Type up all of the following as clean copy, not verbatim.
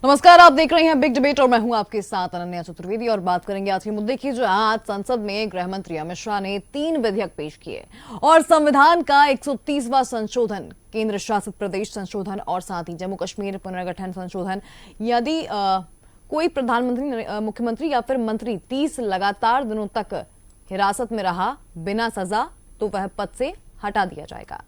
नमस्कार, आप देख रहे हैं बिग डिबेट और मैं हूं आपके साथ अनन्या चतुर्वेदी और बात करेंगे आज के मुद्दे की। जो आज संसद में गृह मंत्री अमित शाह ने 3 विधेयक पेश किए और संविधान का 130वां संशोधन, केंद्र शासित प्रदेश संशोधन और साथ ही जम्मू कश्मीर पुनर्गठन संशोधन। यदि कोई प्रधानमंत्री, मुख्यमंत्री या फिर मंत्री 30 लगातार दिनों तक हिरासत में रहा बिना सजा तो वह पद से हटा दिया जाएगा।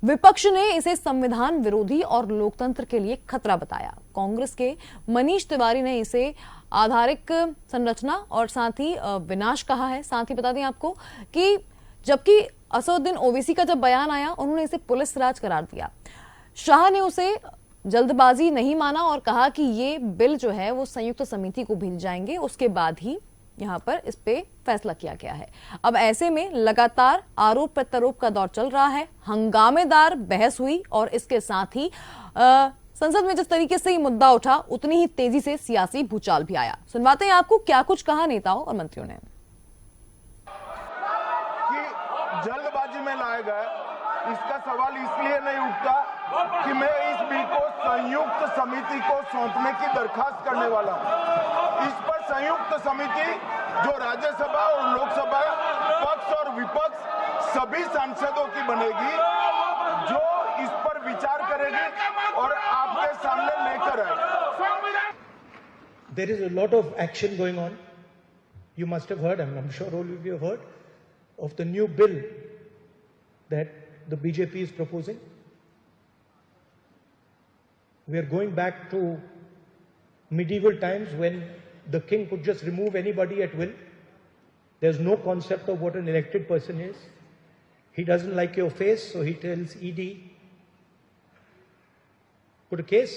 विपक्ष ने इसे संविधान विरोधी और लोकतंत्र के लिए खतरा बताया। कांग्रेस के मनीष तिवारी ने इसे आधारिक संरचना और साथ ही विनाश कहा है। साथ ही बता दें आपको कि जबकि असदुद्दीन ओवैसी का जब बयान आया उन्होंने इसे पुलिस राज करार दिया। शाह ने उसे जल्दबाजी नहीं माना और कहा कि ये बिल जो है वो संयुक्त समिति को भेजे जाएंगे, उसके बाद ही यहां पर इस पे फैसला किया गया है। अब ऐसे में लगातार आरोप प्रत्यारोप का दौर चल रहा है। हंगामेदार बहस हुई और इसके साथ ही संसद में जिस तरीके से ये मुद्दा उठा उतनी ही तेजी से सियासी भूचाल भी आया। सुनवाते हैं आपको क्या कुछ कहा नेताओं और मंत्रियों ने। कि जल्दबाजी में लाया गया, इसका सवाल इसलिए नहीं उठता कि मैं इस बिल को संयुक्त समिति को सौंपने की दरखास्त करने वाला हूं। इस पर संयुक्त समिति जो राज्यसभा और लोकसभा पक्ष और विपक्ष सभी सांसदों की बनेगी, जो इस पर विचार करेगी और आपके सामने लेकर आएगी। There is a lot of action going on. You must have heard, I'm sure all of you have heard, of the new bill that the BJP is proposing. We are going back to medieval times when the king could just remove anybody at will. There's no concept of what an elected person is. He doesn't like your face, so he tells ED, put a case,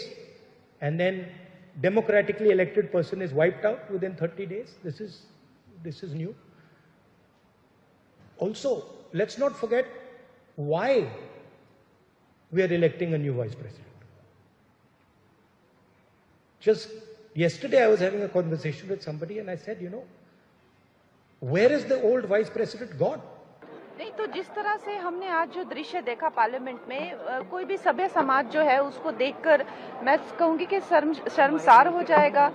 and then democratically elected person is wiped out within 30 days. This is new. Also, let's not forget why we are electing a new vice president. Just yesterday I was having a conversation with somebody and I said, where is the old vice president gone? नहीं तो जिस तरह से हमने आज जो दृश्य देखा पार्लियामेंट में, कोई भी सभ्य समाज जो है उसको देखकर मैं कहूंगी कि शर्मसार हो जाएगा।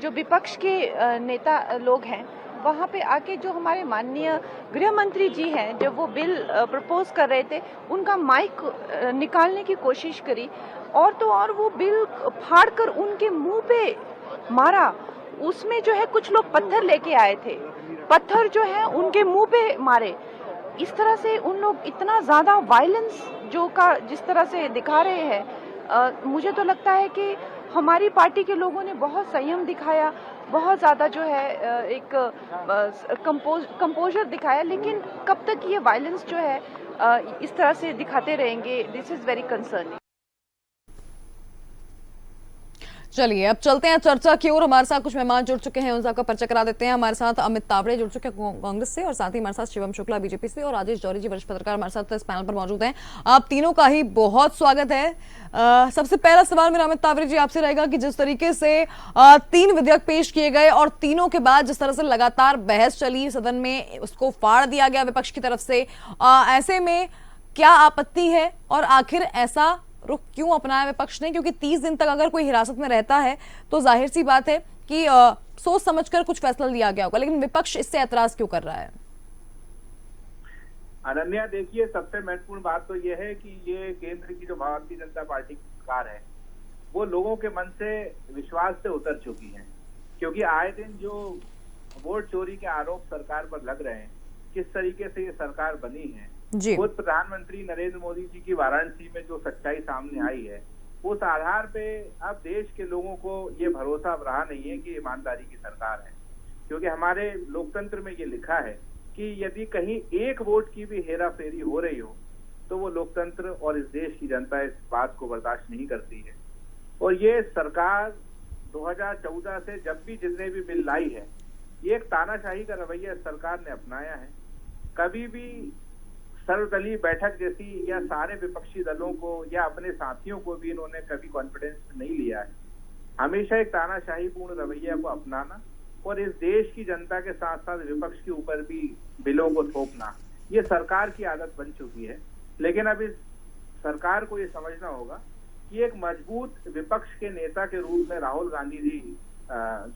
जो विपक्ष के नेता लोग हैं वहाँ पे आके जो हमारे माननीय गृह मंत्री जी हैं, जब वो बिल प्रपोज कर रहे थे उनका माइक निकालने की कोशिश करी और तो और वो बिल फाड़कर उनके मुंह पे मारा। उसमें जो है कुछ लोग पत्थर लेके आए थे, पत्थर जो है उनके मुंह पे मारे। इस तरह से उन लोग इतना ज्यादा वायलेंस जिस तरह से दिखा रहे हैं, मुझे तो लगता है कि हमारी पार्टी के लोगों ने बहुत संयम दिखाया, बहुत ज्यादा जो है एक कंपोजर दिखाया। लेकिन कब तक ये वायलेंस जो है इस तरह से दिखाते रहेंगे, दिस इज वेरी कंसर्निंग। चलिए अब चलते हैं चर्चा की ओर। हमारे साथ कुछ मेहमान जुड़ चुके हैं, उनका परिचय करा देते हैं। हमारे साथ अमित तावड़े जुड़ चुके हैं कांग्रेस से और साथ ही हमारे साथ शिवम शुक्ला बीजेपी से और राजेश जौहरी जी वरिष्ठ पत्रकार हमारे साथ इस पैनल पर मौजूद हैं। आप तीनों का ही बहुत स्वागत है। सबसे पहला सवाल मेरा अमित तावड़े जी आपसे रहेगा कि जिस तरीके से 3 विधेयक पेश किए गए और तीनों के बाद जिस तरह से लगातार बहस चली सदन में, उसको फाड़ दिया गया विपक्ष की तरफ से, ऐसे में क्या आपत्ति है और आखिर ऐसा रुख क्यों अपनाया विपक्ष ने? क्योंकि 30 दिन तक अगर कोई हिरासत में रहता है तो जाहिर सी बात है कि सोच समझकर कुछ फैसला लिया गया होगा, लेकिन विपक्ष इससे ऐतराज क्यों कर रहा है? अनन्या, देखिए, सबसे महत्वपूर्ण बात तो यह है कि ये केंद्र की जो भारतीय जनता पार्टी की सरकार है वो लोगों के मन से विश्वास से उतर चुकी है। क्योंकि आए दिन जो वोट चोरी के आरोप सरकार पर लग रहे हैं, किस तरीके से ये सरकार बनी है, खुद प्रधानमंत्री नरेंद्र मोदी जी की वाराणसी में जो सच्चाई सामने आई है, उस आधार पे अब देश के लोगों को ये भरोसा रहा नहीं है कि ईमानदारी की सरकार है। क्योंकि हमारे लोकतंत्र में ये लिखा है कि यदि कहीं एक वोट की भी हेरा फेरी हो रही हो तो वो लोकतंत्र और इस देश की जनता इस बात को बर्दाश्त नहीं करती है। और ये सरकार 2014 से जब भी जितने भी बिल लाई है, ये एक तानाशाही का रवैया सरकार ने अपनाया है। कभी भी सर्वदलीय बैठक जैसी या सारे विपक्षी दलों को या अपने साथियों को भी इन्होंने कभी कॉन्फिडेंस में नहीं लिया है। हमेशा एक तानाशाही पूर्ण रवैया को अपनाना और इस देश की जनता के साथ साथ विपक्ष के ऊपर भी बिलों को थोपना, ये सरकार की आदत बन चुकी है। लेकिन अब इस सरकार को ये समझना होगा कि एक मजबूत विपक्ष के नेता के रूप में राहुल गांधी जी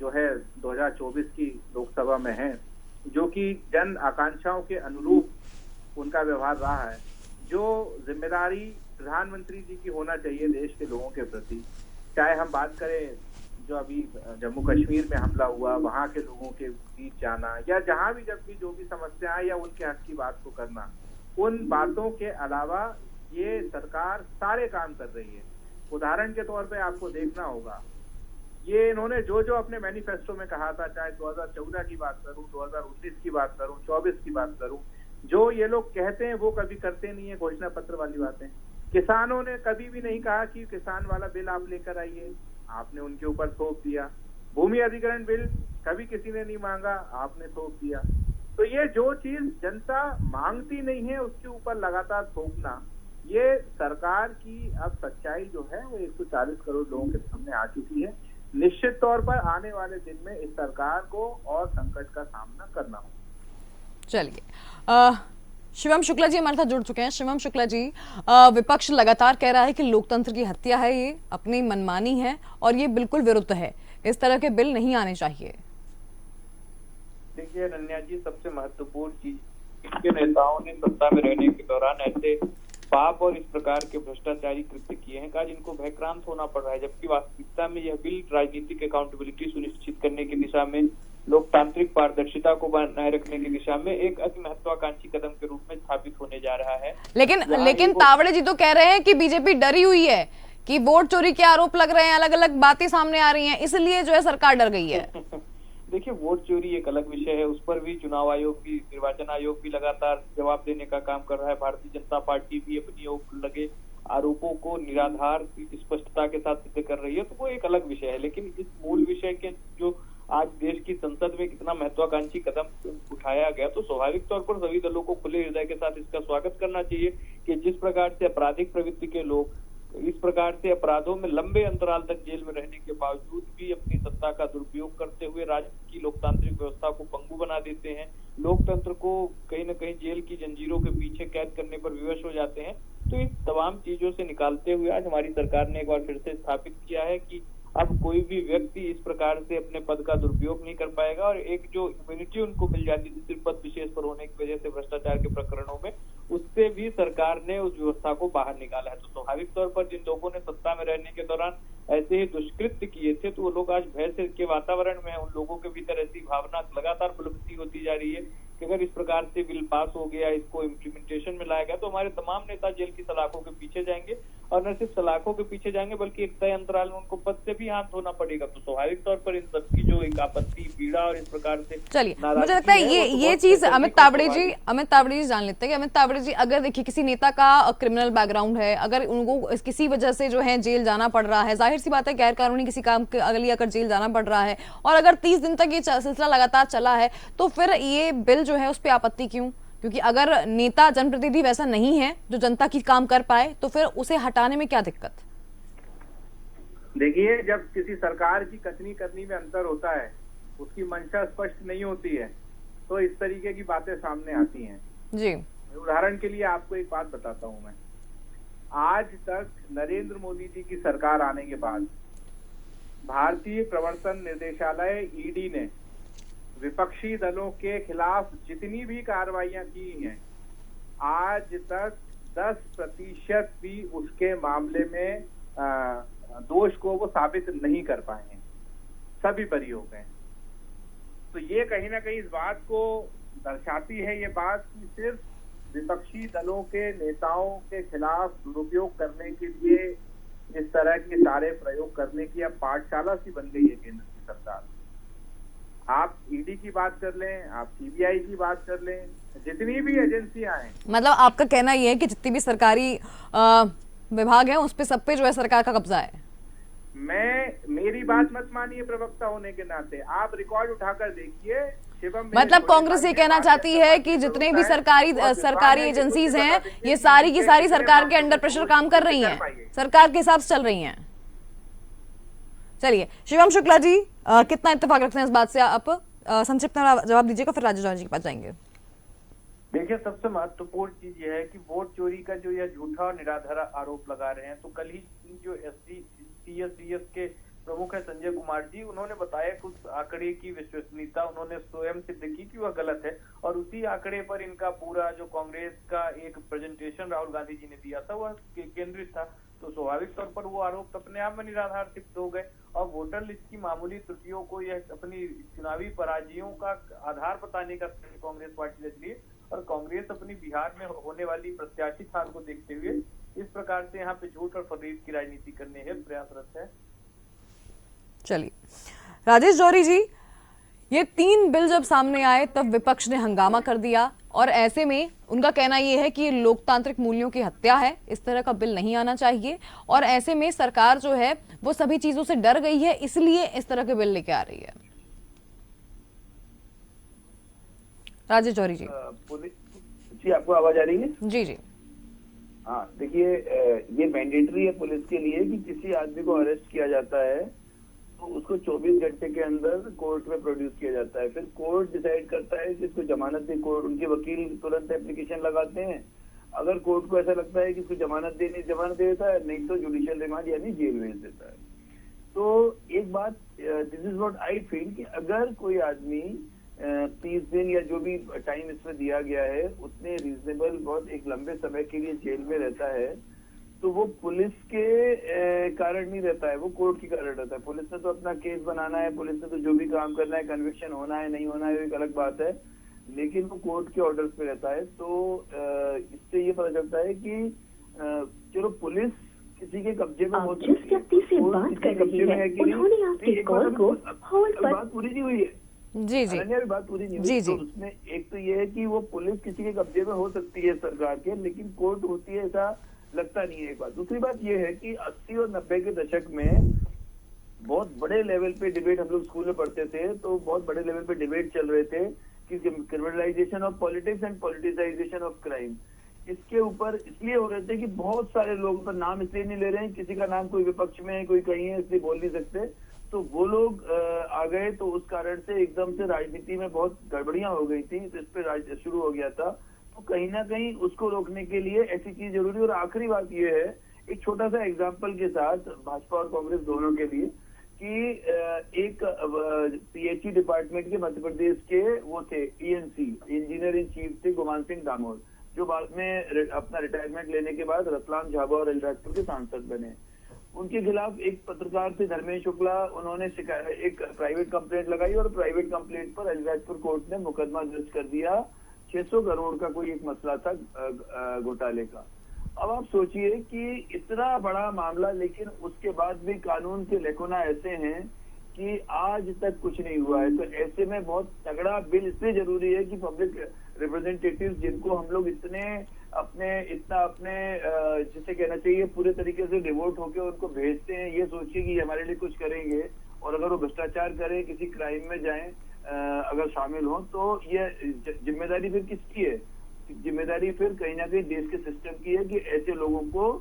जो है 2024 की लोकसभा में हैं, जो कि जन आकांक्षाओं के अनुरूप उनका व्यवहार रहा है, जो जिम्मेदारी प्रधानमंत्री जी की होना चाहिए देश के लोगों के प्रति, चाहे हम बात करें जो अभी जम्मू कश्मीर में हमला हुआ, वहां के लोगों के बीच जाना, या जहां भी जब भी जो भी समस्या है या उनके हक की बात को करना, उन बातों के अलावा ये सरकार सारे काम कर रही है। उदाहरण के तौर पे आपको देखना होगा, ये इन्होंने जो जो अपने मैनिफेस्टो में कहा था, चाहे 2014 की बात करूं, 2019 की बात करूं, 24 की बात करूं, जो ये लोग कहते हैं वो कभी करते नहीं है, घोषणा पत्र वाली बातें। किसानों ने कभी भी नहीं कहा कि किसान वाला बिल आप लेकर आइए, आपने उनके ऊपर थोप दिया। भूमि अधिग्रहण बिल कभी किसी ने नहीं मांगा, आपने थोप दिया। तो ये जो चीज जनता मांगती नहीं है उसके ऊपर लगातार थोपना, ये सरकार की अब सच्चाई जो है वो 140 करोड़ लोगों के सामने आ चुकी है। निश्चित तौर पर आने वाले दिन में इस सरकार को और संकट का सामना करना होगा। चलिए, शिवम शुक्ला जी हमारे साथ जुड़ चुके हैं। शिवम शुक्ला जी, विपक्ष लगातार कह रहा है कि लोकतंत्र की हत्या है, ये अपनी मनमानी है और ये बिल्कुल विरुद्ध है, इस तरह के बिल नहीं आने चाहिए। देखिए अनन्या जी, सबसे महत्वपूर्ण चीज, इनके नेताओं ने सत्ता में रहने के दौरान ऐसे पाप और इस प्रकार के भ्रष्टाचारी कृत्य किए हैं कि आज इनको भयक्रांत होना पड़ रहा है, जबकि वास्तविकता में यह बिल राजनीतिक अकाउंटेबिलिटी सुनिश्चित करने की दिशा में, लोकतांत्रिक पारदर्शिता को बनाए रखने की दिशा में एक अति महत्वाकांक्षी कदम के रूप में स्थापित होने जा रहा है। लेकिन तावड़े जी तो कह रहे हैं कि बीजेपी डरी हुई है कि वोट चोरी के आरोप लग रहे हैं, अलग अलग बातें सामने आ रही हैं, इसलिए जो है सरकार डर गई है। देखिए, वोट चोरी एक अलग विषय है, उस पर भी चुनाव आयोग भी, निर्वाचन आयोग भी लगातार जवाब देने का काम कर रहा है। भारतीय जनता पार्टी भी अपनी ओर लगे आरोपों को निराधार स्पष्टता के साथ सिद्ध कर रही है, तो वो एक अलग विषय है। लेकिन इस मूल विषय के जो आज देश की संसद में कितना महत्वाकांक्षी कदम उठाया गया, तो स्वाभाविक तौर पर सभी दलों को खुले हृदय के साथ इसका स्वागत करना चाहिए कि जिस प्रकार से आपराधिक प्रवृत्ति के लोग इस प्रकार से अपराधों में लंबे अंतराल तक जेल में रहने के बावजूद भी अपनी सत्ता का दुरुपयोग करते हुए राज्य की लोकतांत्रिक व्यवस्था को पंगु बना देते हैं, लोकतंत्र को कहीं न कहीं जेल की जंजीरों के पीछे कैद करने पर विवश हो जाते हैं। तो इस तमाम चीजों से निकालते हुए आज हमारी सरकार ने एक बार फिर से स्थापित किया है कि अब कोई भी व्यक्ति इस प्रकार से अपने पद का दुरुपयोग नहीं कर पाएगा, और एक जो इम्यूनिटी उनको मिल जाती थी सिर्फ पद विशेष पर होने की वजह से भ्रष्टाचार के प्रकरणों में, उससे भी सरकार ने उस व्यवस्था को बाहर निकाला है। तो स्वाभाविक तौर पर जिन लोगों ने सत्ता में रहने के दौरान ऐसे ही दुष्कृत्य किए थे, तो वो लोग आज भय से के वातावरण में, उन लोगों के भीतर ऐसी भावना लगातार बलवती होती जा रही है कि अगर इस प्रकार से बिल पास हो गया, इसको इम्प्लीमेंटेशन में लाया गया, तो हमारे तमाम नेता जेल की सलाखों के पीछे जाएंगे, और न सिर्फ सलाखों के पीछे जाएंगे बल्कि एक तय अंतराल में उनको पद से भी हाथ धोना पड़ेगा। तो स्वाभाविक तौर पर इन सबकी जो एक आपत्ति, पीड़ा और इस प्रकार से, चलिए मुझे लगता है ये चीज अमित तावड़े जी जान लेते हैं कि अमित तावड़े जी, अगर देखिए किसी नेता का क्रिमिनल बैकग्राउंड है, अगर उनको किसी वजह से जो है जेल जाना पड़ रहा है, जाहिर सी बात है गैर कानूनी किसी काम के अगली आकर जेल जाना पड़ रहा है, और अगर 30 दिन तक ये सिलसिला लगातार चला है, तो फिर ये बिल जो है उस पर आपत्ति क्यों? क्योंकि अगर नेता जनप्रतिनिधि वैसा नहीं है जो जनता की काम कर पाए, तो फिर उसे हटाने में क्या दिक्कत? देखिए, जब किसी सरकार की कथनी करनी में अंतर होता है, उसकी मंशा स्पष्ट नहीं होती है, तो इस तरीके की बातें सामने आती हैं। जी, उदाहरण के लिए आपको एक बात बताता हूं मैं। आज तक नरेंद्र मोदी जी की सरकार आने के बाद भारतीय प्रवर्तन निर्देशालय ईडी ने विपक्षी दलों के खिलाफ जितनी भी कार्रवाइयां की हैं, आज तक 10% भी उसके मामले में दोष को वो साबित नहीं कर पाए हैं, सभी बरी हो गए। तो ये कहीं ना कहीं इस बात को दर्शाती है, ये बात कि सिर्फ विपक्षी दलों के नेताओं के खिलाफ दुरुपयोग करने के लिए इस तरह के सारे प्रयोग करने की अब पाठशाला सी बन गई है केंद्र की सरकार। आप ईडी की बात कर लें, आप सीबीआई की बात कर लें, जितनी भी एजेंसियां हैं, मतलब आपका कहना यह है कि जितनी भी सरकारी विभाग हैं उस पे सब पे जो है सरकार का कब्जा है? मेरी बात मत मानिए प्रवक्ता होने के नाते, आप रिकॉर्ड उठाकर देखिए। मतलब कांग्रेस ये कहना चाहती है कि जितने भी सरकारी एजेंसीज हैं, ये सारी की सारी सरकार के अंडर प्रेशर काम कर रही हैं, सरकार के हिसाब से चल रही हैं। चलिए शिवम शुक्ला जी, कितना इत्तेफाक रखते हैं इस बात से? आप संक्षिप्त में जवाब दीजिएगा, फिर राजू जौहरी जी के पास जाएंगे। देखिए, सबसे महत्वपूर्ण चीज यह है कि वोट चोरी का जो यह झूठा और निराधार आरोप लगा रहे हैं, तो कल ही जो CS के प्रमुख है संजय कुमार जी, उन्होंने बताया कि उस आंकड़े की विश्वसनीयता उन्होंने स्वयं सिद्ध की कि वह गलत है, और उसी आंकड़े पर इनका पूरा जो कांग्रेस का एक प्रेजेंटेशन राहुल गांधी जी ने दिया था वह केंद्रित था। तो स्वाभाविक तौर पर वो आरोप अपने आप में निराधार सिद्ध हो गए, और वोटर लिस्ट की मामूली त्रुटियों को यह अपनी चुनावी पराजयों का आधार बताने का कांग्रेस पार्टी रच रही है, और कांग्रेस अपनी बिहार में होने वाली प्रत्याशित हार को देखते हुए इस प्रकार से यहाँ पे झूठ और फरेब की राजनीति करने है प्रयासरत है। चलिए राजेश जौहरी जी, ये 3 बिल जब सामने आए तब विपक्ष ने हंगामा कर दिया, और ऐसे में उनका कहना यह है कि ये लोकतांत्रिक मूल्यों की हत्या है, इस तरह का बिल नहीं आना चाहिए, और ऐसे में सरकार जो है वो सभी चीजों से डर गई है, इसलिए इस तरह के बिल लेके आ रही है। राजेश जौहरी जी। जी, आपको आवाज आ रही है? जी जी। हाँ, देखिए, ये मैंडेटरी है पुलिस के लिए कि किसी आदमी को अरेस्ट किया जाता है तो उसको 24 घंटे के अंदर कोर्ट में प्रोड्यूस किया जाता है। फिर कोर्ट डिसाइड करता है कि इसको जमानत दे। कोर्ट, उनके वकील तुरंत एप्लीकेशन लगाते हैं। अगर कोर्ट को ऐसा लगता है कि इसको जमानत दे देता है, नहीं तो जुडिशियल रिमांड यानी जेल भेज देता है। तो एक बात, this is what I feel, कि अगर कोई आदमी 30 दिन या जो भी टाइम इसमें दिया गया है उतने रीजनेबल, बहुत एक लंबे समय के लिए जेल में रहता है, तो वो पुलिस के कारण नहीं रहता है, वो कोर्ट के कारण रहता है। पुलिस ने तो अपना केस बनाना है, पुलिस ने तो जो भी काम करना है, कन्विक्शन होना है नहीं होना है एक अलग बात है, लेकिन वो कोर्ट के ऑर्डर्स पे रहता है। तो इससे ये पता चलता है कि चलो पुलिस किसी के कब्जे में हो सकती है, कब्जे में है कि नहीं, बात पूरी नहीं हुई है। जी जी बात पूरी नहीं हुई। जी जी। तो उसमें एक तो ये है कि वो पुलिस किसी के कब्जे में हो सकती है सरकार के, लेकिन कोर्ट होती है ऐसा लगता नहीं है। एक बात। दूसरी बात ये है कि 80 और 90 के दशक में बहुत बड़े लेवल पे डिबेट, हम लोग स्कूल में पढ़ते थे तो बहुत बड़े लेवल पे डिबेट चल रहे थे कि criminalisation of politics and politicisation of crime. इसके ऊपर इसलिए हो रहे थे कि बहुत सारे लोग का नाम इसलिए नहीं ले रहे हैं, किसी का नाम कोई विपक्ष में है, कोई कहीं है, इसलिए बोल नहीं सकते, तो वो लोग आ गए, तो उस कारण से एकदम से राजनीति में बहुत गड़बड़ियां हो गई थी, तो इस पे शुरू हो गया था। तो कहीं ना कहीं उसको रोकने के लिए ऐसी चीज जरूरी। और आखिरी बात ये है, एक छोटा सा एग्जांपल के साथ भाजपा और कांग्रेस दोनों के लिए, कि एक PHE डिपार्टमेंट के मध्य प्रदेश के वो थे ENC, इंजीनियर इन चीफ थे गुमान सिंह दामोद, जो बाद में अपना रिटायरमेंट लेने के बाद रतलाम झाबा और अलीराजपुर के सांसद बने। उनके खिलाफ एक पत्रकार थे धर्मेश शुक्ला, उन्होंने एक प्राइवेट कंप्लेंट लगाई, और प्राइवेट कंप्लेंट पर अलीराजपुर कोर्ट ने मुकदमा दर्ज कर दिया। 600 करोड़ का कोई एक मसला था घोटाले का। अब आप सोचिए कि इतना बड़ा मामला, लेकिन उसके बाद भी कानून के लेकुना ऐसे हैं कि आज तक कुछ नहीं हुआ है। तो ऐसे में बहुत तगड़ा बिल इसलिए जरूरी है कि पब्लिक रिप्रेजेंटेटिव, जिनको हम लोग अपने जिसे कहना चाहिए पूरे तरीके से डिवोट होकर उनको भेजते हैं, ये सोचिए कि हमारे लिए कुछ करेंगे, और अगर वो भ्रष्टाचार करें, किसी क्राइम में जाएं, अगर शामिल हो, तो ये जिम्मेदारी फिर किसकी है? जिम्मेदारी फिर कहीं ना कहीं देश के सिस्टम की है कि ऐसे लोगों को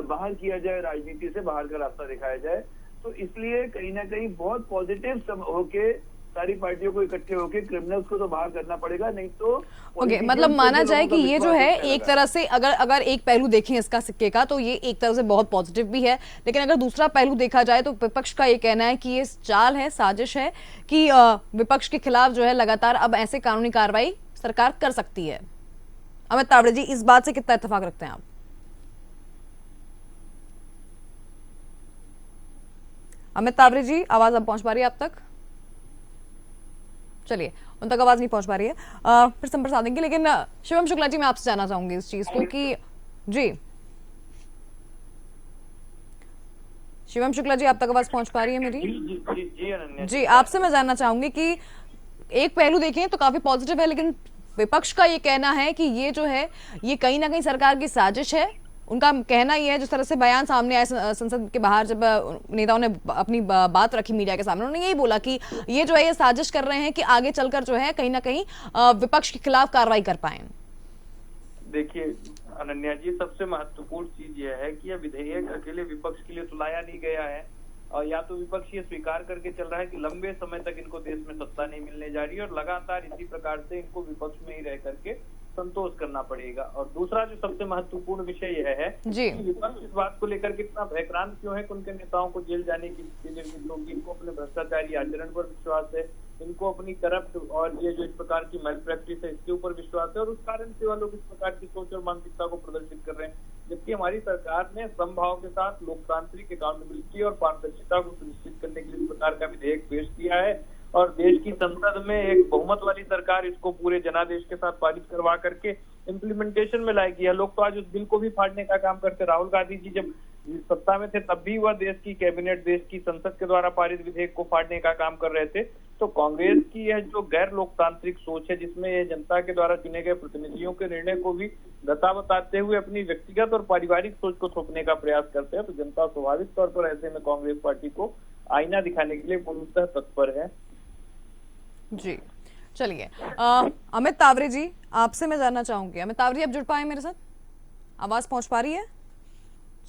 बाहर किया जाए, राजनीति से बाहर का रास्ता दिखाया जाए। तो इसलिए कहीं ना कहीं बहुत पॉजिटिव होके सारी पार्टियों को इकट्ठे होके क्रिमिनल्स को तो बाहर करना पड़ेगा, नहीं तो ओके, मतलब माना जाए कि ये जो है एक तरह से अगर एक पहलू देखें इसका सिक्के का, तो ये एक तरह से बहुत पॉजिटिव भी है, लेकिन अगर दूसरा पहलू देखा जाए तो विपक्ष का ये कहना है कि ये चाल है, साजिश है कि विपक्ष के खिलाफ जो है लगातार अब ऐसे कानूनी कार्रवाई सरकार कर सकती है। अमित तावड़े जी, इस बात से कितना इत्तेफाक रखते हैं आप? अमित तावड़े जी, आवाज अब पहुंच पा रही है आप तक? चलिए, उन तक आवाज नहीं पहुंच पा रही है, फिर संपर्क साधेंगे। लेकिन शिवम शुक्ला जी, मैं आपसे जानना चाहूंगी इस चीज को कि जी शिवम शुक्ला जी, आप तक आवाज पहुंच पा रही है मेरी? जी अनन्या जी, आपसे मैं जानना चाहूंगी कि एक पहलू देखें तो काफी पॉजिटिव है, लेकिन विपक्ष का ये कहना है कि ये जो है ये कहीं ना कहीं सरकार की साजिश है। उनका कहना ये है, जिस तरह से बयान सामने आए संसद के बाहर जब नेताओं ने अपनी बात रखी मीडिया के सामने, उन्होंने यही बोला कि ये जो है ये साजिश कर रहे हैं कि आगे चलकर जो है कहीं ना कहीं विपक्ष के खिलाफ कार्रवाई कर पाए। देखिए अनन्या जी, सबसे महत्वपूर्ण चीज यह है कि यह विधेयक अकेले विपक्ष के लिए तो लाया नहीं गया है, और या तो विपक्ष ये स्वीकार करके चल रहा है कि लंबे समय तक इनको देश में सत्ता नहीं मिलने जा रही है, और लगातार इसी प्रकार से इनको विपक्ष में ही रह करके संतोष करना पड़ेगा। और दूसरा जो सबसे महत्वपूर्ण विषय यह है जी। कि विपक्ष इस बात को लेकर कितना भयक्रांत क्यों है कि उनके नेताओं को जेल जाने की क्योंकि इनको अपने भ्रष्टाचारी आचरण पर विश्वास है, इनको अपनी करप्ट और ये जो इस प्रकार की मैल प्रैक्टिस है इसके ऊपर विश्वास है, और उस कारण से वो लोग इस प्रकार की सोच और मानसिकता को प्रदर्शित कर रहे हैं। जबकि हमारी सरकार ने समभाव के साथ लोकतांत्रिक अकाउंटेबिलिटी और पारदर्शिता को सुनिश्चित करने के लिए इस प्रकार का विधेयक पेश किया है, और देश की संसद में एक बहुमत वाली सरकार इसको पूरे जनादेश के साथ पारित करवा करके इम्प्लीमेंटेशन में लाएगी। यह लोग तो आज उस बिल को भी फाड़ने का काम करते। राहुल गांधी जी जब सत्ता में थे तब भी वह देश की कैबिनेट, देश की संसद के द्वारा पारित विधेयक को फाड़ने का काम कर रहे थे। तो कांग्रेस की यह जो गैर लोकतांत्रिक सोच है, जिसमें यह जनता के द्वारा चुने गए प्रतिनिधियों के निर्णय को भी गता बताते हुए अपनी व्यक्तिगत और पारिवारिक सोच को थोपने का प्रयास करते हैं, तो जनता स्वाभाविक तौर पर ऐसे में कांग्रेस पार्टी को आईना दिखाने के लिए पूर्णतः तत्पर है। जी, चलिए अमित तावरे जी, आपसे मैं जानना चाहूंगी। अमित तावरे जी, आप जुड़ पाए मेरे साथ? आवाज पहुंच पा रही है?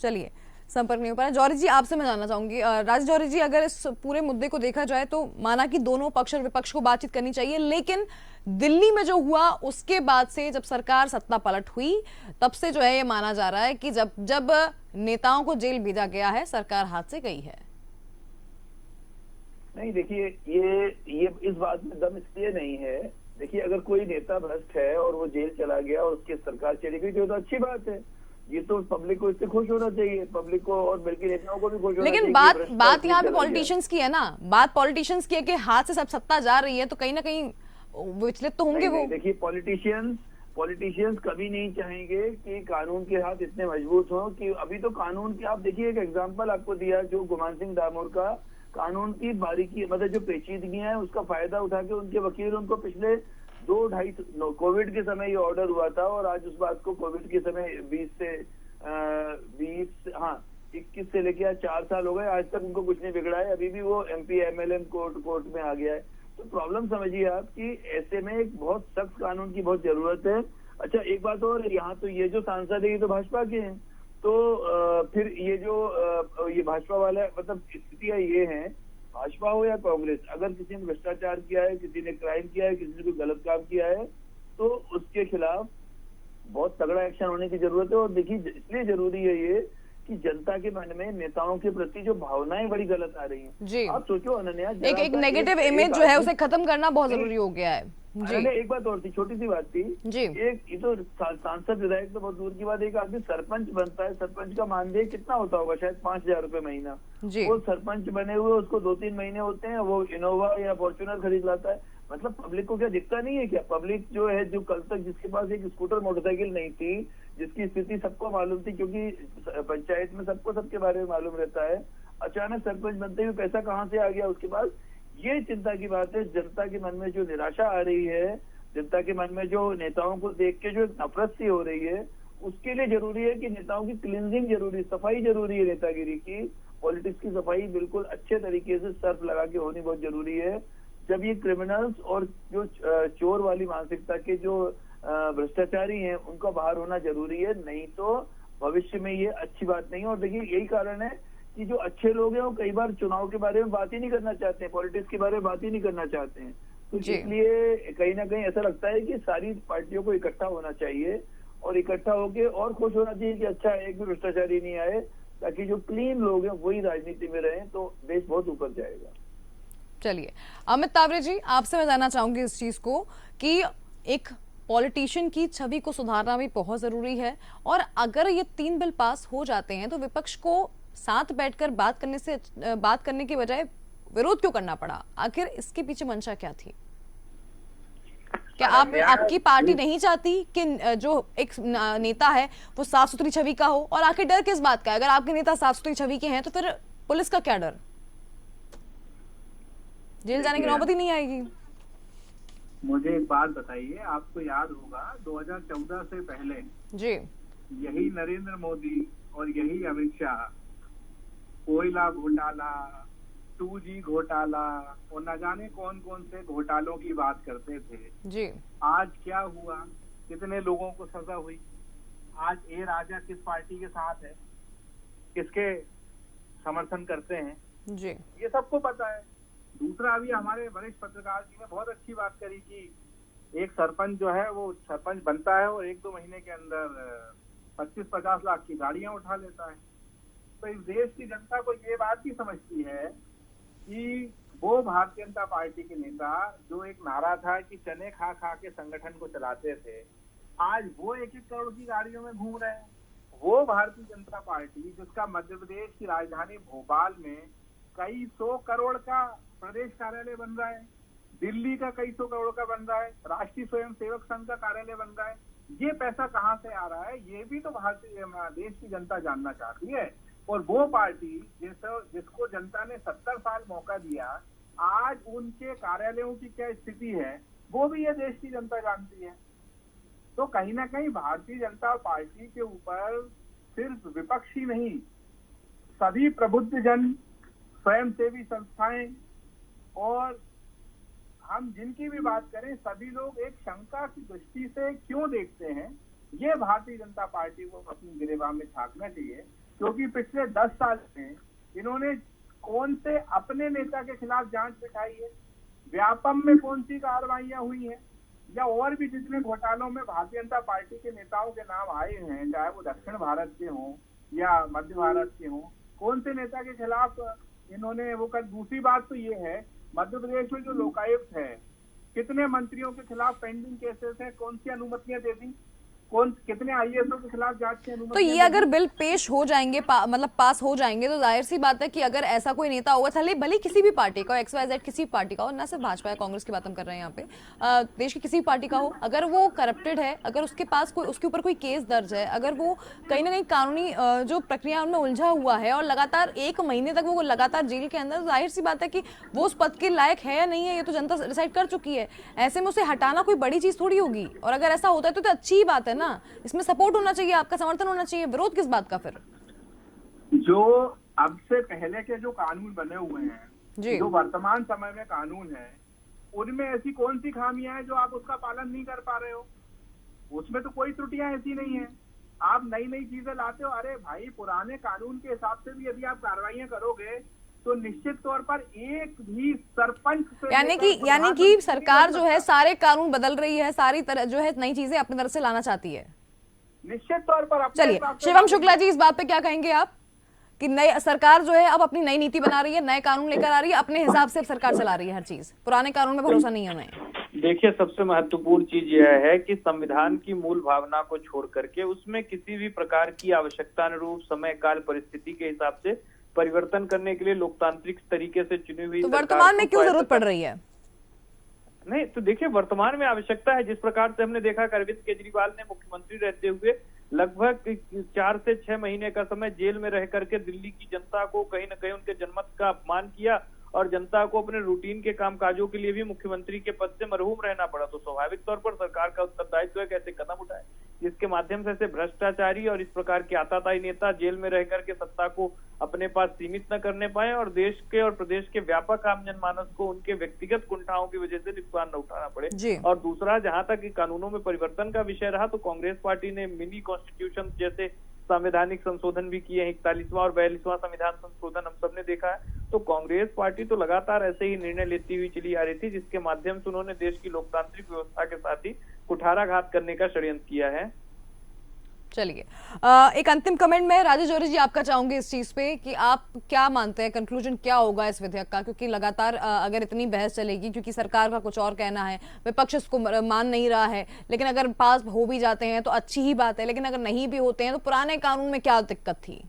चलिए, संपर्क नहीं हो पा रहा। जौहरी जी, आपसे मैं जानना चाहूंगी। राज जौहरी जी, अगर इस पूरे मुद्दे को देखा जाए तो माना कि दोनों पक्ष और विपक्ष को बातचीत करनी चाहिए, लेकिन दिल्ली में जो हुआ उसके बाद से जब सरकार सत्ता पलट हुई तब से जो है ये माना जा रहा है कि जब नेताओं को जेल भेजा गया है, सरकार हाथ से गई है। नहीं, देखिए, ये इस बात में दम इसलिए नहीं है। देखिए, अगर कोई नेता भ्रष्ट है और वो जेल चला गया और उसकी सरकार चली गई तो अच्छी बात है। ये तो पब्लिक को इससे खुश होना चाहिए, पब्लिक को और बल्कि नेताओं को भी खुश होना चाहिए। लेकिन बात यहाँ पे पॉलिटिशियंस की है ना, बात पॉलिटिशियंस की है कि हाथ से सब सत्ता जा रही है, तो कहीं ना कहीं विचलित तो होंगे वो। देखिए, पॉलिटिशियंस कभी नहीं चाहेंगे कि कानून के हाथ इतने मजबूत हों कि अभी तो कानून के, आप देखिए एक एग्जाम्पल आपको दिया जो गुमान सिंह डामोर का, कानून की बारीकी मतलब जो पेचीदगियां हैं उसका फायदा उठा के उनके वकील उनको पिछले 2-2.5 कोविड के समय ये ऑर्डर हुआ था, और आज उस बात को कोविड के समय 21 से लेके आज 4 साल हो गए, आज तक उनको कुछ नहीं बिगड़ा है। अभी भी वो MP MLM कोर्ट में आ गया है। तो प्रॉब्लम समझिए आप कि ऐसे में एक बहुत सख्त कानून की बहुत जरूरत है। अच्छा, एक बात और, यहाँ तो ये जो सांसद है ये तो भाजपा के हैं, तो फिर ये जो ये भाजपा वाला मतलब स्थितियां ये हैं, भाजपा हो या कांग्रेस, अगर किसी ने भ्रष्टाचार किया है, किसी ने क्राइम किया है, किसी ने कोई गलत काम किया है, तो उसके खिलाफ बहुत तगड़ा एक्शन होने की जरूरत है। और देखिए, इसलिए जरूरी है ये कि जनता के मन में नेताओं के प्रति जो भावनाएं बड़ी गलत आ रही हैं। जी, आप सोचो अनन्या, एक नेगेटिव इमेज जो है उसे खत्म करना बहुत जरूरी हो गया है। जी, एक बात और थी, छोटी सी बात थी जी, एक ये तो सांसद विधायक तो बहुत दूर की बात है, एक आदमी सरपंच बनता है, सरपंच का मानदेय कितना होता होगा, शायद 5,000 रुपए महीना। जी, वो सरपंच बने हुए उसको 2-3 महीने होते हैं, वो इनोवा या फॉर्च्यूनर खरीद लाता है। मतलब पब्लिक को क्या दिखता नहीं है क्या? पब्लिक जो है, जो कल तक जिसके पास एक स्कूटर मोटरसाइकिल नहीं थी, जिसकी स्थिति सबको मालूम थी क्योंकि पंचायत में सबको सबके बारे में मालूम रहता है, अचानक सरपंच बनते हुए पैसा कहाँ से आ गया उसके पास? ये चिंता की बात है। जनता के मन में जो निराशा आ रही है, जनता के मन में जो नेताओं को देख के जो नफरत सी हो रही है, उसके लिए जरूरी है कि नेताओं की क्लींजिंग जरूरी, सफाई जरूरी है। नेतागिरी की, पॉलिटिक्स की सफाई बिल्कुल अच्छे तरीके से सर्फ लगा के होनी बहुत जरूरी है। जब ये क्रिमिनल्स और जो चोर वाली मानसिकता के जो भ्रष्टाचारी हैं उनका बाहर होना जरूरी है, नहीं तो भविष्य में ये अच्छी बात नहीं है। और देखिए, यही कारण है कि जो अच्छे लोग हैं वो कई बार चुनाव के बारे में बात ही नहीं करना चाहते हैं, पॉलिटिक्स के बारे में बात ही नहीं करना चाहते हैं। तो इसलिए कहीं ना कहीं ऐसा लगता है कि सारी पार्टियों को इकट्ठा होना चाहिए और इकट्ठा होके और खुश होना चाहिए कि अच्छा, एक भी भ्रष्टाचारी नहीं आए, ताकि जो क्लीन लोग हैं वही राजनीति में रहें, तो देश बहुत ऊपर जाएगा। चलिए, अमित तावरे जी, आपसे मैं जानना चाहूंगी इस चीज को कि एक पॉलिटिशियन की छवि को सुधारना भी बहुत जरूरी है, और अगर ये 3 बिल पास हो जाते हैं तो विपक्ष को साथ बैठकर बात करने के बजाय विरोध क्यों करना पड़ा? आखिर इसके पीछे मंशा क्या थी? क्या आपकी पार्टी नहीं चाहती कि जो एक नेता है वो साफ सुथरी छवि का हो? और आखिर डर किस बात का है? अगर आपके नेता साफ सुथरी छवि के हैं तो फिर पुलिस का क्या डर? जेल जाने की नौबत ही नहीं आएगी। मुझे एक बात बताइए, आपको याद होगा 2014 से पहले जी, यही नरेंद्र मोदी और यही अमित शाह कोयला घोटाला, 2G घोटाला और न जाने कौन कौन से घोटालों की बात करते थे। जी, आज क्या हुआ? कितने लोगों को सजा हुई? आज ए राजा किस पार्टी के साथ है, किसके समर्थन करते हैं, जी, ये सबको पता है। दूसरा, अभी हमारे वरिष्ठ पत्रकार जी ने बहुत अच्छी बात करी कि एक सरपंच जो है वो सरपंच बनता है और 1-2 महीने के अंदर 25-50 लाख की गाड़ियां उठा लेता है। तो इस देश की जनता को ये बात ही समझती है कि वो भारतीय जनता पार्टी के नेता जो एक नारा था कि चने खा खा के संगठन को चलाते थे, आज वो 1-1 करोड़ की गाड़ियों में घूम रहे हैं। वो भारतीय जनता पार्टी जिसका मध्य प्रदेश की राजधानी भोपाल में कई सौ करोड़ का प्रदेश कार्यालय बन रहा है, दिल्ली का कई सौ करोड़ का बन रहा है, राष्ट्रीय स्वयंसेवक संघ का कार्यालय बन रहा है, ये पैसा कहाँ से आ रहा है, ये भी तो भारतीय देश की जनता जानना चाहती है। और वो पार्टी जिसको जनता ने 70 साल मौका दिया, आज उनके कार्यालयों की क्या स्थिति है वो भी ये देश की जनता जानती है। तो कहीं ना कहीं भारतीय जनता पार्टी के ऊपर सिर्फ विपक्ष ही नहीं, सभी प्रबुद्ध जन, स्वयंसेवी संस्थाएं और हम जिनकी भी बात करें, सभी लोग एक शंका की दृष्टि से क्यों देखते हैं, ये भारतीय जनता पार्टी को अपनी गिरेबान में झांकना चाहिए। क्योंकि पिछले 10 साल में इन्होंने कौन से अपने नेता के खिलाफ जांच बिठाई है, व्यापम में कौन सी कार्रवाइयां हुई हैं, या और भी जितने घोटालों में भारतीय जनता पार्टी के नेताओं के नाम आए हैं, चाहे वो दक्षिण भारत के हों या मध्य भारत के हों, कौन से नेता के खिलाफ इन्होंने वो कर। दूसरी बात तो ये है, मध्य प्रदेश में जो लोकायुक्त है, कितने मंत्रियों के खिलाफ पेंडिंग केसेस है, कौन सी अनुमतियां दे दी, कितने आईएएसओ के खिलाफ जांच की अनुमति। तो ये अगर बिल पेश हो जाएंगे, मतलब पास हो जाएंगे, तो जाहिर सी बात है कि अगर ऐसा कोई नेता होगा, भले किसी भी पार्टी का हो, XYZ किसी भी पार्टी का हो, ना सिर्फ भाजपा या कांग्रेस की बात हम कर रहे हैं यहाँ पे, देश की किसी भी पार्टी का हो, अगर वो करप्टेड है, अगर उसके पास कोई उसके ऊपर कोई केस दर्ज है, अगर वो कहीं ना कहीं कानूनी जो प्रक्रिया उनमें उलझा हुआ है और लगातार 1 महीने तक वो लगातार जेल के अंदर, जाहिर सी बात है कि वो उस पद के लायक है या नहीं है, ये तो जनता डिसाइड कर चुकी है। ऐसे में उसे हटाना कोई बड़ी चीज थोड़ी होगी, और अगर ऐसा होता है तो अच्छी ही बात है ना, इसमें सपोर्ट होना चाहिए, आपका समर्थन होना चाहिए, विरोध किस बात का। फिर जो अब से पहले के जो कानून बने हुए हैं, जो वर्तमान समय में कानून है, उनमें ऐसी कौन सी खामियां हैं जो आप उसका पालन नहीं कर पा रहे हो? उसमें तो कोई त्रुटियां ऐसी नहीं है। आप नई नई चीजें लाते हो। अरे भाई, पुराने कानून के हिसाब से भी यदि आप कार्रवाइयां करोगे तो निश्चित तौर पर एक भी सरपंच से यानी कि सरकार जो है सारे कानून बदल रही है, सारी तरह जो है नई चीजें अपनी तरफ से लाना चाहती है। निश्चित तौर पर। चलिए शिवम शुक्ला जी, इस बात पे क्या कहेंगे आप कि नई सरकार जो है अब अपनी नई नीति बना रही है, नए कानून लेकर आ रही है, अपने हिसाब से सरकार चला रही है हर चीज, पुराने कानून में भरोसा नहीं है उन्हें? देखिए, सबसे महत्वपूर्ण चीज यह है कि संविधान की मूल भावना को छोड़ करके उसमें किसी भी प्रकार की आवश्यकता अनुरूप समय काल परिस्थिति के हिसाब से परिवर्तन करने के लिए लोकतांत्रिक तरीके से चुनी हुई तो वर्तमान में क्यों जरूरत पड़ रही है? नहीं तो देखिए, वर्तमान में आवश्यकता है। जिस प्रकार से हमने देखा कि अरविंद केजरीवाल ने मुख्यमंत्री रहते हुए लगभग 4 से 6 महीने का समय जेल में रह करके दिल्ली की जनता को कहीं न कहीं उनके जनमत का अपमान किया और जनता को अपने रूटीन के कामकाजों के लिए भी मुख्यमंत्री के पद से मरहूम रहना पड़ा। तो स्वाभाविक तौर पर सरकार का उत्तरदायित्व है कैसे कदम उठाए जिसके माध्यम से ऐसे भ्रष्टाचारी और इस प्रकार के आताताई नेता जेल में रह करके सत्ता को अपने पास सीमित न करने पाए और देश के और प्रदेश के व्यापक आम जनमानस को उनके व्यक्तिगत कुंठाओं की वजह से नुकसान न उठाना पड़े। और दूसरा, जहां तक कानूनों में परिवर्तन का विषय रहा तो कांग्रेस पार्टी ने मिनी कॉन्स्टिट्यूशन जैसे संवैधानिक संशोधन भी किए हैं। 41वां और 42वां संविधान संशोधन हम सबने देखा है। तो कांग्रेस पार्टी तो लगातार ऐसे ही निर्णय लेती हुई चली आ रही थी जिसके माध्यम से उन्होंने देश की लोकतांत्रिक व्यवस्था के साथ ही कुठाराघात करने का षड्यंत्र किया है। चलिए एक अंतिम कमेंट में राजेश जौहरी जी आपका चाहूंगी इस चीज पे कि आप क्या मानते हैं, कंक्लूजन क्या होगा इस विधेयक का, क्योंकि लगातार अगर इतनी बहस चलेगी, क्योंकि सरकार का कुछ और कहना है, विपक्ष इसको मान नहीं रहा है, लेकिन अगर पास हो भी जाते हैं तो अच्छी ही बात है, लेकिन अगर नहीं भी होते हैं तो पुराने कानून में क्या दिक्कत थी?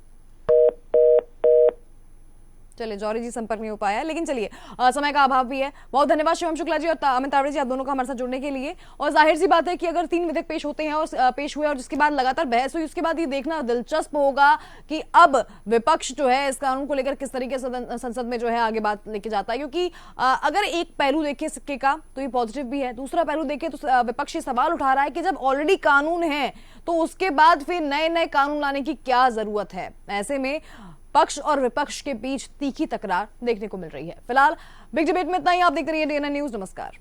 चलिए जौहरी जी संपर्क नहीं हो पाया, लेकिन चलिए समय का अभाव भी है। बहुत धन्यवाद शिवम शुक्ला जी और अमित तावड़े जी, आप दोनों का हमारे साथ जुड़ने के लिए। और जाहिर सी बात है कि अगर 3 विधेयक पेश होते हैं और पेश हुए और जिसके बाद लगातार बहस हुई, उसके बाद ये देखना दिलचस्प होगा कि अब विपक्ष जो है इस कानून को लेकर किस तरीके से संसद में जो है आगे बात लेके जाता है। क्योंकि अगर एक पहलू देखे सिक्के का तो ये पॉजिटिव भी है, दूसरा पहलू देखे तो विपक्ष ये सवाल उठा रहा है कि जब ऑलरेडी कानून है तो उसके बाद फिर नए नए कानून लाने की क्या जरूरत है। ऐसे में पक्ष और विपक्ष के बीच तीखी तकरार देखने को मिल रही है। फिलहाल बिग डिबेट में इतना ही। आप देख रही है DNN न्यूज। नमस्कार।